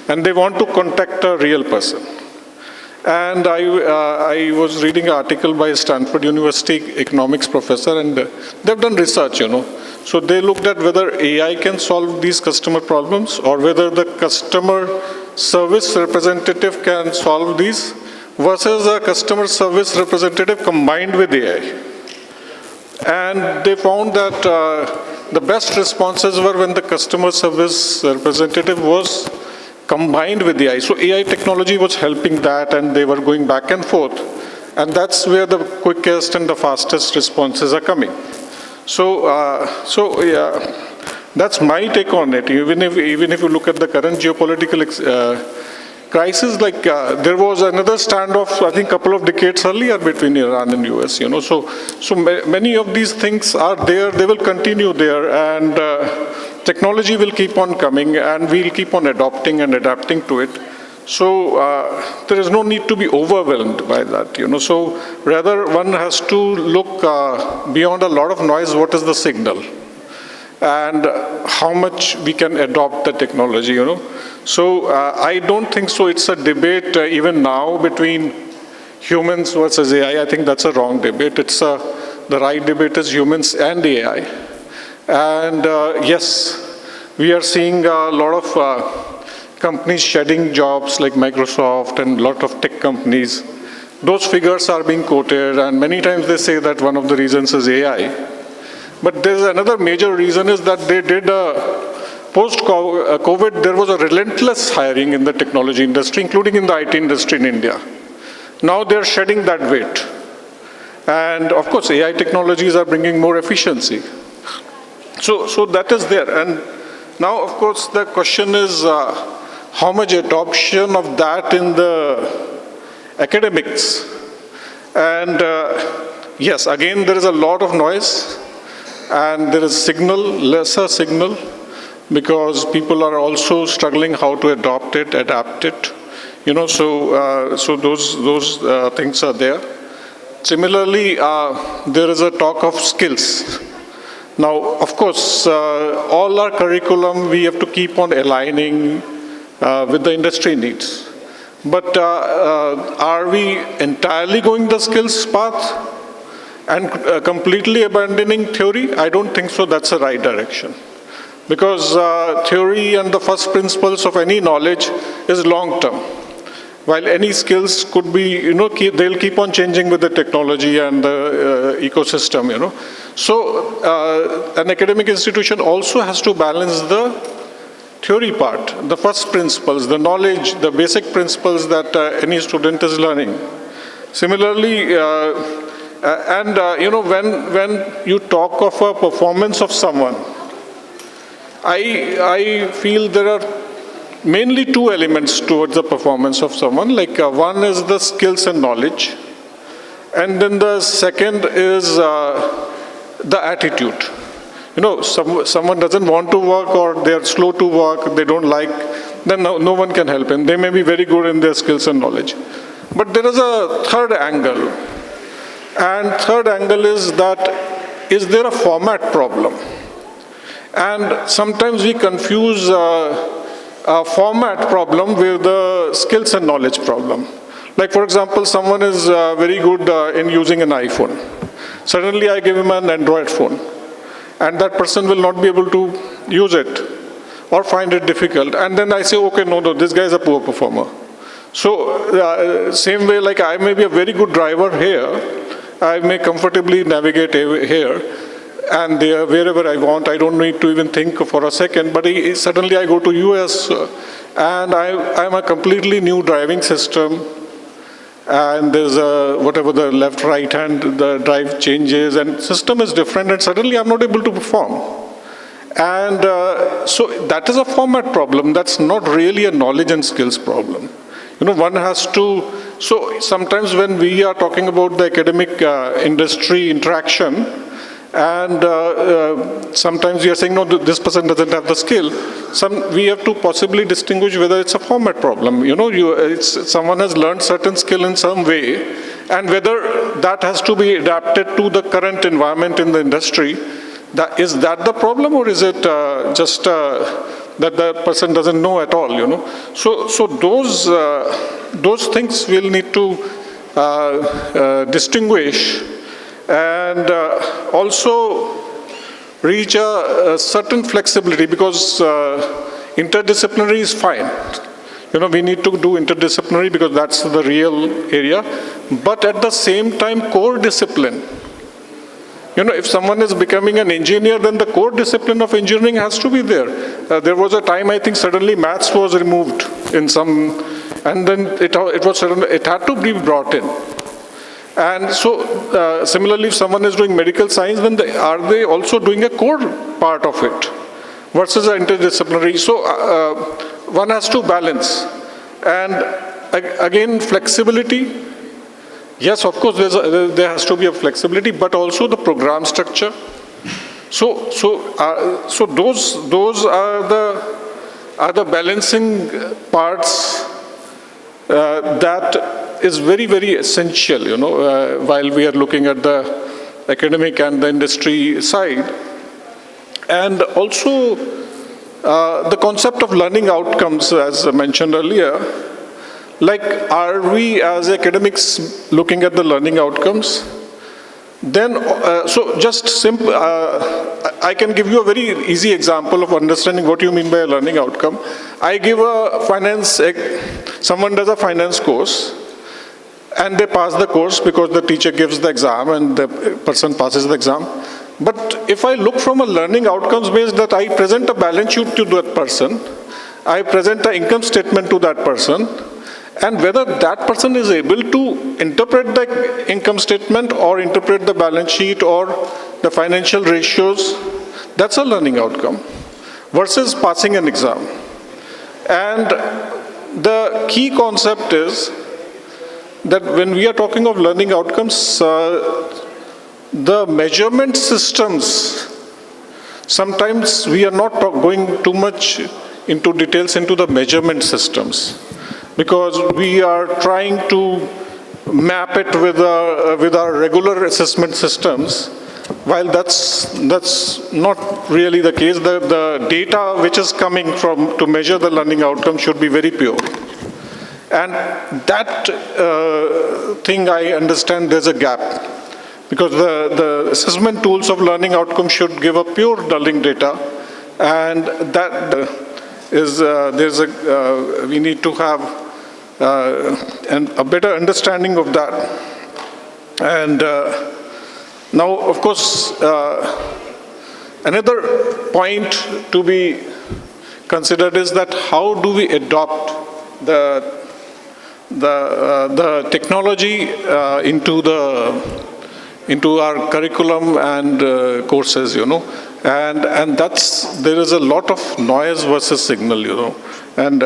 and they want to contact a real person. And I was reading an article by Stanford University economics professor, and they've done research, So they looked at whether AI can solve these customer problems or whether the customer service representative can solve these versus a customer service representative combined with AI. And they found that the best responses were when the customer service representative was combined with AI. So AI technology was helping that, and they were going back and forth. And that's where the quickest and the fastest responses are coming. So yeah, that's my take on it. Even if you look at the current geopolitical crisis, there was another standoff, I think, a couple of decades earlier between Iran and US. So many of these things are there. They will continue there, and technology will keep on coming, and we'll keep on adopting and adapting to it. So there is no need to be overwhelmed by that, So rather, one has to look beyond a lot of noise. What is the signal? and how much we can adopt the technology, So I don't think so it's a debate even now between humans versus AI. I think that's a wrong debate. The right debate is humans and AI. And yes, we are seeing a lot of companies shedding jobs like Microsoft and a lot of tech companies. Those figures are being quoted, and many times they say that one of the reasons is AI. But there's another major reason is that they did post-COVID, there was a relentless hiring in the technology industry, including in the IT industry in India. Now they're shedding that weight. And of course, AI technologies are bringing more efficiency. So that is there. And now, of course, the question is how much adoption of that in the academics. And yes, again, there is a lot of noise. And there is lesser signal, because people are also struggling how to adapt it. So those things are there. Similarly, there is a talk of skills. Now, of course, all our curriculum, we have to keep on aligning with the industry needs. But are we entirely going the skills path and completely abandoning theory? I don't think so. That's the right direction. Because theory and the first principles of any knowledge is long term. While any skills could be, they'll keep on changing with the technology and the ecosystem, So an academic institution also has to balance the theory part, the first principles, the knowledge, the basic principles that any student is learning. Similarly, when you talk of a performance of someone, I feel there are mainly two elements towards the performance of someone. Like one is the skills and knowledge, and then the second is the attitude. Someone doesn't want to work, or they're slow to work, they don't like, then no one can help him. They may be very good in their skills and knowledge. But there is a third angle. And third angle is that, is there a format problem? And sometimes we confuse a format problem with the skills and knowledge problem. Like, for example, someone is very good in using an iPhone. Suddenly I give him an Android phone, and that person will not be able to use it or find it difficult. And then I say, okay, no, this guy is a poor performer. So same way, like I may be a very good driver here, I may comfortably navigate here and there, wherever I want. I don't need to even think for a second. But suddenly I go to US and I'm a completely new driving system. And there's whatever the left, right hand, the drive changes, and system is different, and suddenly I'm not able to perform. And so that is a format problem. That's not really a knowledge and skills problem. One has to, so sometimes when we are talking about the academic industry interaction, and sometimes we are saying, no, this person doesn't have the skill. We have to possibly distinguish whether it's a format problem. Someone has learned certain skill in some way, and whether that has to be adapted to the current environment in the industry. Is that the problem, or is it just that the person doesn't know at all? So those things we'll need to distinguish. And also reach a certain flexibility, because interdisciplinary is fine. We need to do interdisciplinary because that's the real area. But at the same time, core discipline. If someone is becoming an engineer, then the core discipline of engineering has to be there. There was a time, I think, suddenly maths was removed in some, and then it had to be brought in. And so, similarly, if someone is doing medical science, then are they also doing a core part of it versus an interdisciplinary? So, one has to balance. And again, flexibility. Yes, of course, there has to be a flexibility, but also the program structure. So those are the balancing parts that is very, very essential, while we are looking at the academic and the industry side. And also, the concept of learning outcomes, as I mentioned earlier, like, are we as academics looking at the learning outcomes? Then, so just simple, I can give you a very easy example of understanding what you mean by a learning outcome. I give a someone does a finance course, and they pass the course because the teacher gives the exam and the person passes the exam. But if I look from a learning outcomes base, that I present a balance sheet to that person, I present an income statement to that person, and whether that person is able to interpret the income statement or interpret the balance sheet or the financial ratios, that's a learning outcome versus passing an exam. And the key concept is that when we are talking of learning outcomes, the measurement systems, sometimes we are not going too much into details into the measurement systems, because we are trying to map it with our regular assessment systems, while that's not really the case. The data which is coming from to measure the learning outcome should be very pure. And that thing, I understand there's a gap, because the assessment tools of learning outcome should give a pure learning data, and that we need to have a better understanding of that. And now, of course, another point to be considered is that how do we adopt the technology into our curriculum and courses, and there is a lot of noise versus signal, and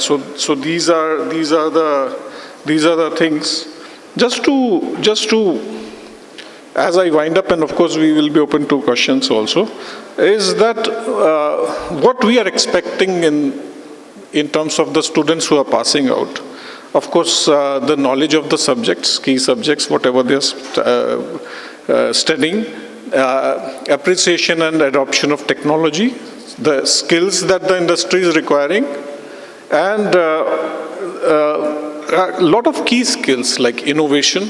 so these are the things. Just to as I wind up, and of course we will be open to questions also, is that what we are expecting in terms of the students who are passing out. Of course, the knowledge of the subjects, key subjects, whatever they are studying, appreciation and adoption of technology, the skills that the industry is requiring, and a lot of key skills like innovation,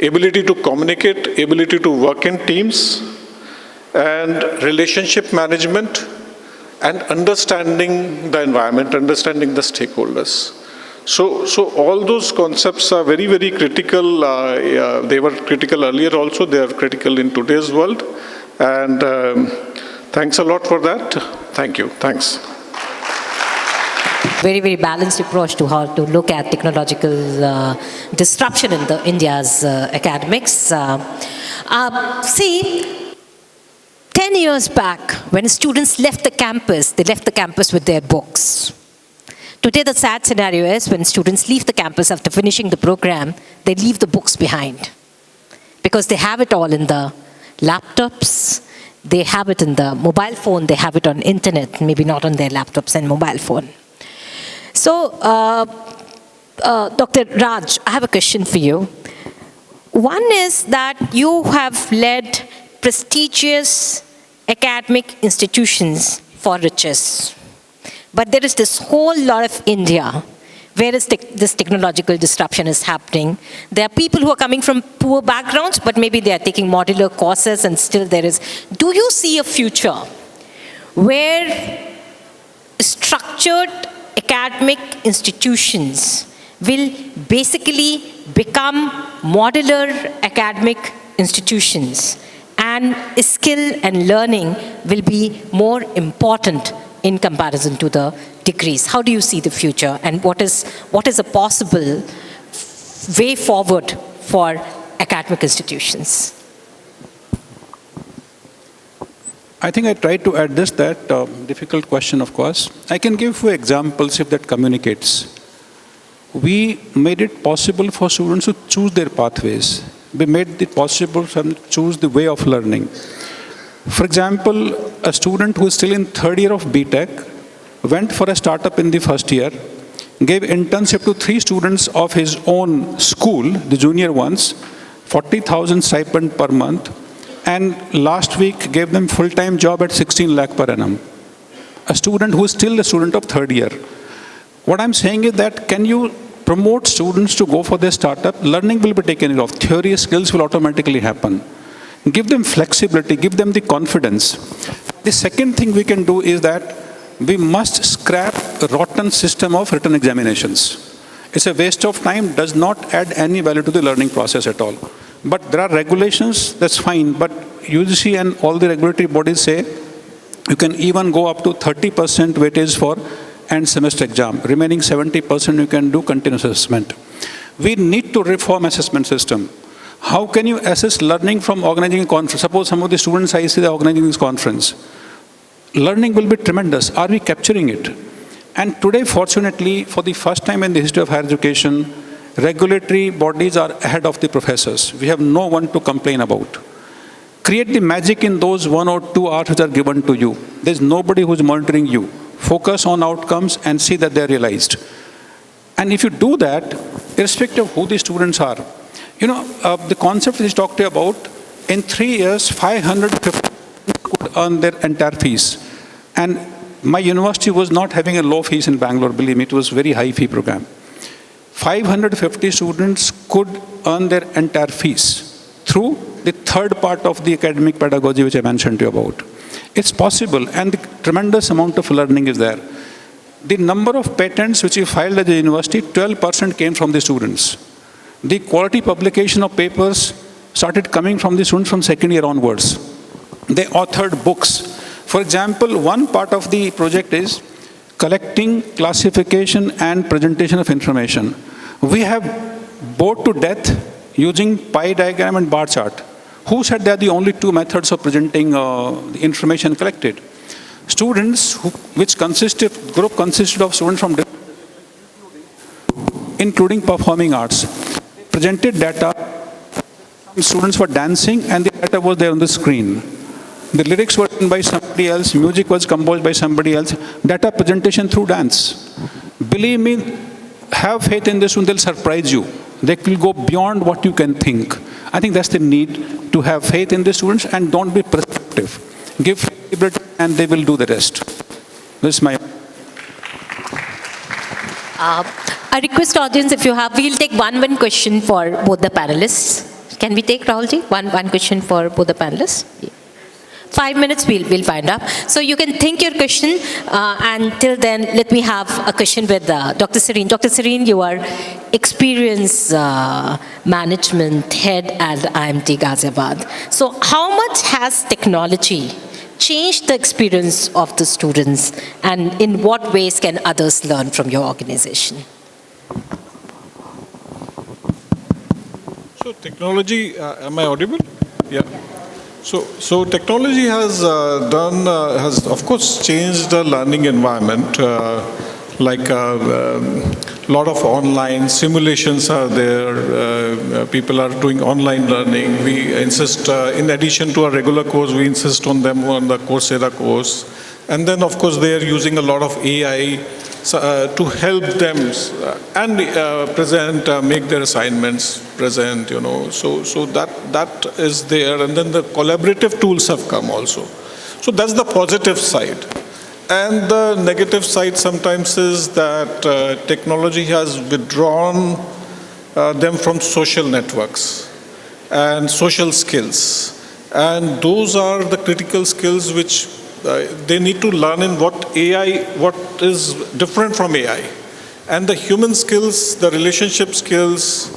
ability to communicate, ability to work in teams, and relationship management, and understanding the environment, understanding the stakeholders. So all those concepts are very, very critical. They were critical earlier also. They are critical in today's world. And thanks a lot for that. Thank you. Thanks. Very, very balanced approach to how to look at technological disruption in India's academics. See, 10 years back, when students left the campus, they left the campus with their books. Today, the sad scenario is when students leave the campus after finishing the program, they leave the books behind, because they have it all in the laptops, they have it in the mobile phone, they have it on internet, maybe not on their laptops and mobile phone. So, Dr. Raj, I have a question for you. One is that you have led prestigious academic institutions for riches. But there is this whole lot of India where this technological disruption is happening. There are people who are coming from poor backgrounds, but maybe they are taking modular courses, and still there is. Do you see a future where structured academic institutions will basically become modular academic institutions, and skill and learning will be more important in comparison to the degrees? How do you see the future, and what is a possible way forward for academic institutions? I think I tried to address that difficult question, of course. I can give few examples if that communicates. We made it possible for students to choose their pathways. We made it possible for them to choose the way of learning. For example, a student who is still in third year of BTech went for a startup in the first year, gave internship to 3 students of his own school, the junior ones, 40,000 stipend per month, and last week gave them full-time job at 16 lakh per annum. A student who is still a student of third year. What I'm saying is that can you promote students to go for their startup? Learning will be taken care of. Theory skills will automatically happen. Give them flexibility, give them the confidence. The second thing we can do is that we must scrap a rotten system of written examinations. It's a waste of time, does not add any value to the learning process at all. But there are regulations, that's fine, but UGC and all the regulatory bodies say you can even go up to 30% weightage for end semester exam. Remaining 70% you can do continuous assessment. We need to reform assessment system. How can you assess learning from organizing a conference? Suppose some of the students I see are organizing this conference. Learning will be tremendous. Are we capturing it? And today, fortunately, for the first time in the history of higher education, regulatory bodies are ahead of the professors. We have no one to complain about. Create the magic in those 1 or 2 hours which are given to you. There's nobody who's monitoring you. Focus on outcomes and see that they're realized. And if you do that, irrespective of who the students are, the concept which I talked to you about, in 3 years, 550 could earn their entire fees. And my university was not having a low fees in Bangalore, believe me, it was a very high fee program. 550 students could earn their entire fees through the third part of the academic pedagogy which I mentioned to you about. It's possible, and the tremendous amount of learning is there. The number of patents which we filed at the university, 12% came from the students. The quality publication of papers started coming from the students from second year onwards. They authored books. For example, one part of the project is collecting, classification, and presentation of information. We have bored to death using pie diagram and bar chart. Who said they are the only 2 methods of presenting the information collected? Students, group consisted of students from different, including performing arts, presented data. Some students were dancing and the data was there on the screen. The lyrics were written by somebody else, music was composed by somebody else, data presentation through dance. Believe me, have faith in this one, they'll surprise you. They will go beyond what you can think. I think that's the need, to have faith in the students and don't be prescriptive. Give flexibility and they will do the rest. This is my... I request audience, if you have, we'll take one question for both the panelists. Can we take, Rahulji, one question for both the panelists? 5 minutes, we'll find out. So you can think your question, and till then, let me have a question with Dr. Serene. Dr. Serene, you are experience management head at IMT GHAZIABAD. So how much has technology changed the experience of the students, and in what ways can others learn from your organization? So technology, am I audible? Yeah. So technology has has of course changed the learning environment. Like a lot of online simulations are there. People are doing online learning. We insist, in addition to our regular course, we insist on them on the Coursera course. And then of course they are using a lot of AI to help them and make their assignments present, So that is there. And then the collaborative tools have come also. So that's the positive side. And the negative side sometimes is that technology has withdrawn them from social networks and social skills. And those are the critical skills which they need to learn in what is different from AI. And the human skills, the relationship skills,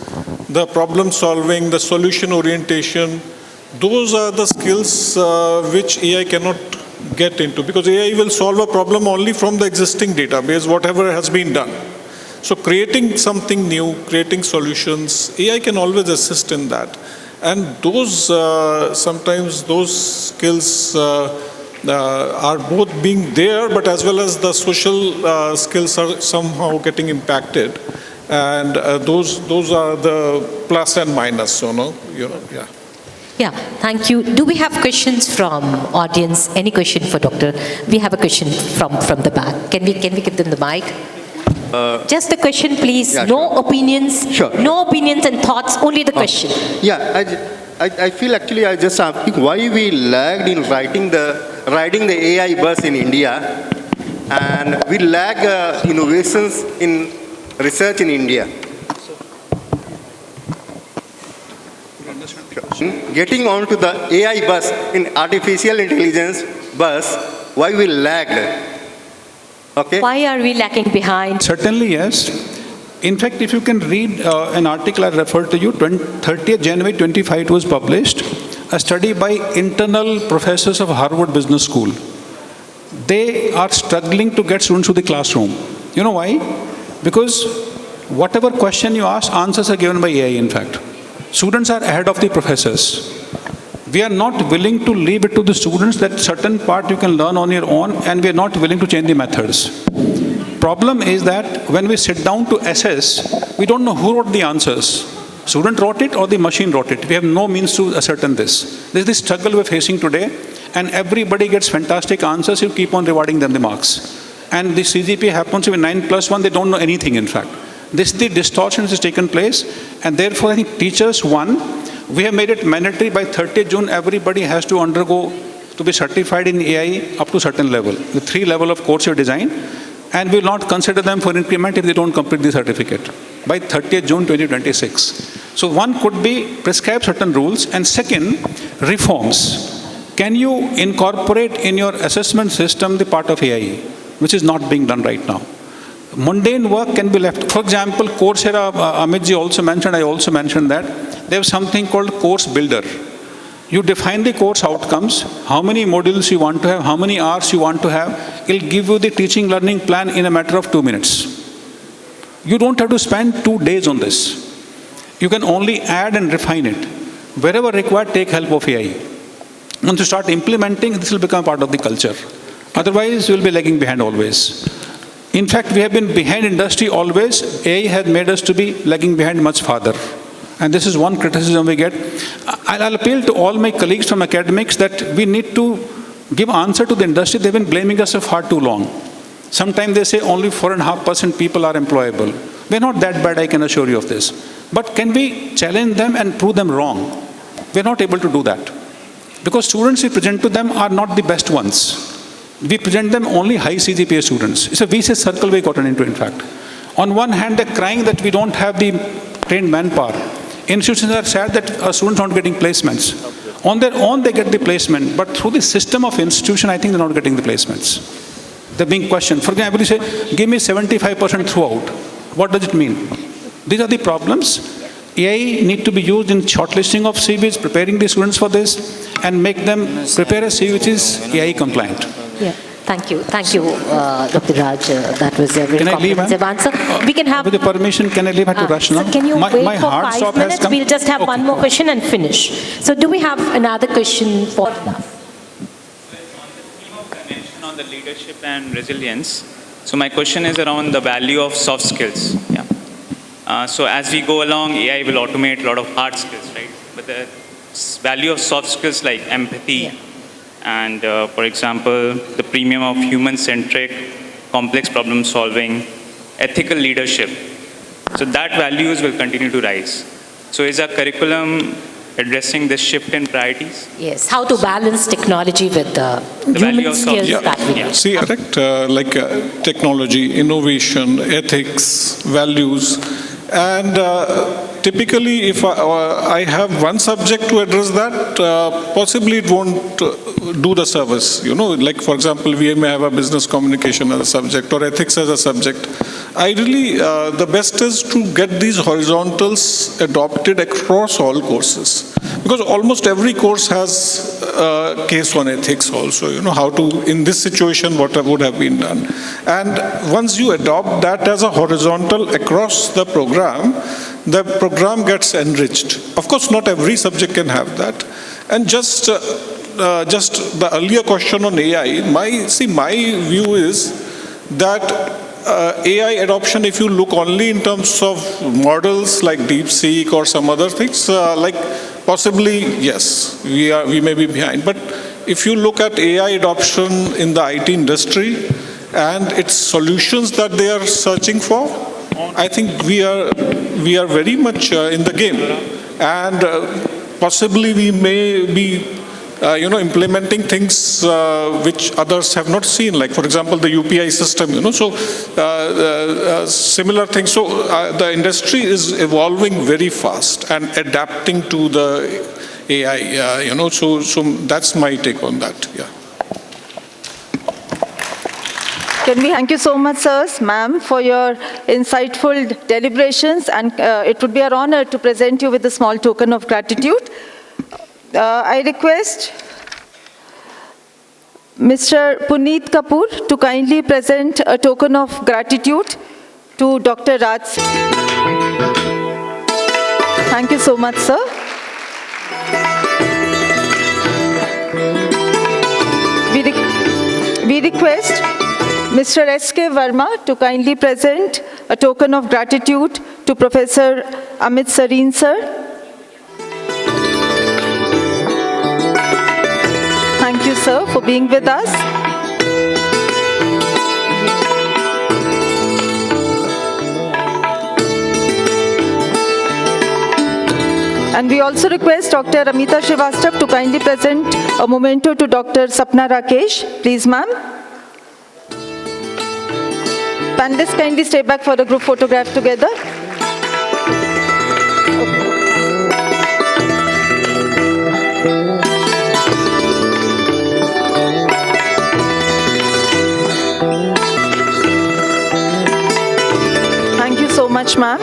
the problem solving, the solution orientation, those are the skills which AI cannot get into, because AI will solve a problem only from the existing database, whatever has been done. So creating something new, creating solutions, AI can always assist in that. And those, sometimes those skills are both being there, but as well as the social skills are somehow getting impacted. And those are the plus and minus, yeah. Yeah, thank you. Do we have questions from audience? Any question for Doctor? We have a question from the back. Can we give them the mic? Just the question, please. Yeah, no sure. opinions. Sure. No opinions and thoughts. Only the question. Yeah, I feel actually I just asking why we lagged in riding the AI bus in India, and we lag innovations in research in India. Getting onto the AI bus in artificial intelligence bus, why we lagged? Okay. Why are we lagging behind? Certainly, yes. In fact, if you can read an article I referred to you, 30th January 25, it was published, a study by internal professors of Harvard Business School. They are struggling to get students to the classroom. You know why? Because whatever question you ask, answers are given by AI, in fact. Students are ahead of the professors. We are not willing to leave it to the students that certain part you can learn on your own, and we are not willing to change the methods. Problem is that when we sit down to assess, we don't know who wrote the answers. Student wrote it or the machine wrote it. We have no means to ascertain this. This is the struggle we're facing today, and everybody gets fantastic answers. You keep on rewarding them the marks. And the CGPA happens with 9+1, they don't know anything, in fact. This is the distortion which has taken place, and therefore I think teachers, one, we have made it mandatory by 30th June, everybody has to undergo to be certified in AI up to certain level. The 3 level of course you design, and we will not consider them for increment if they don't complete the certificate by 30th June 2026. So one could be prescribe certain rules, and second, reforms. Can you incorporate in your assessment system the part of AI, which is not being done right now? Mundane work can be left. For example, Coursera, Amitji also mentioned, I also mentioned that, they have something called Course Builder. You define the course outcomes, how many modules you want to have, how many hours you want to have. It'll give you the teaching learning plan in a matter of 2 minutes. You don't have to spend 2 days on this. You can only add and refine it. Wherever required, take help of AI. Once you start implementing, this will become part of the culture. Otherwise, you will be lagging behind always. In fact, we have been behind industry always. AI has made us to be lagging behind much farther. And this is one criticism we get. I'll appeal to all my colleagues from academics that we need to give answer to the industry. They've been blaming us for far too long. Sometimes they say only 4.5% people are employable. We're not that bad, I can assure you of this. But can we challenge them and prove them wrong? We're not able to do that. Because students we present to them are not the best ones. We present them only high CGPA students. It's a vicious circle we gotten into, in fact. On one hand, they're crying that we don't have the trained manpower. Institutions are sad that our students aren't getting placements. On their own, they get the placement, but through the system of institution, I think they're not getting the placements. They're being questioned. For example, you say, give me 75% throughout. What does it mean? These are the problems. AI need to be used in shortlisting of CVs, preparing the students for this, and make them prepare a CV which is AI compliant. Yeah. Thank you, Dr. Raj. That was a very Can I leave, comprehensive answer. We can have. With the permission, can I leave? I have to rush now. Sir, can you wait my for hard 5 stop has minutes? come. We'll just have one more question and finish. So, do we have another question for? On the theme of dimension on the leadership and resilience, so my question is around the value of soft skills. Yeah. So as we go along, AI will automate a lot of hard skills, right? But the value of soft skills like empathy, and for example, the premium of human-centric, complex problem solving, ethical leadership. So that values will continue to rise. So is our curriculum addressing this shift in priorities? Yes, how to balance technology with the value human of soft skills skills. that we Yeah. need. See, technology, innovation, ethics, values, and typically if I have one subject to address that, possibly it won't do the service. Like for example, we may have a business communication as a subject or ethics as a subject. Ideally, the best is to get these horizontals adopted across all courses. Because almost every course has a case on ethics also, how to, in this situation, what would have been done. And once you adopt that as a horizontal across the program gets enriched. Of course, not every subject can have that. And just the earlier question on AI, my view is that AI adoption, if you look only in terms of models like DeepSeek or some other things, possibly, yes, we may be behind. But if you look at AI adoption in the IT industry and its solutions that they are searching for, I think we are very much in the game. And possibly we may be implementing things which others have not seen, like for example the UPI system, similar things. So the industry is evolving very fast and adapting to the AI, so that's my take on that, yeah. Can we thank you so much, sirs, ma'am, for your insightful deliberations, and it would be our honor to present you with a small token of gratitude. I request Mr. Puneet Kapoor to kindly present a token of gratitude to Dr. Raj. Thank you so much, sir. We request Mr. S.K. Verma to kindly present a token of gratitude to Professor Amit Sareen, sir. Thank you, sir, for being with us. And we also request Dr. Amita Srivastav to kindly present a memento to Dr. Sapna Rakesh. Please, ma'am. Panelists, kindly stay back for the group photograph together. Thank you so much, ma'am.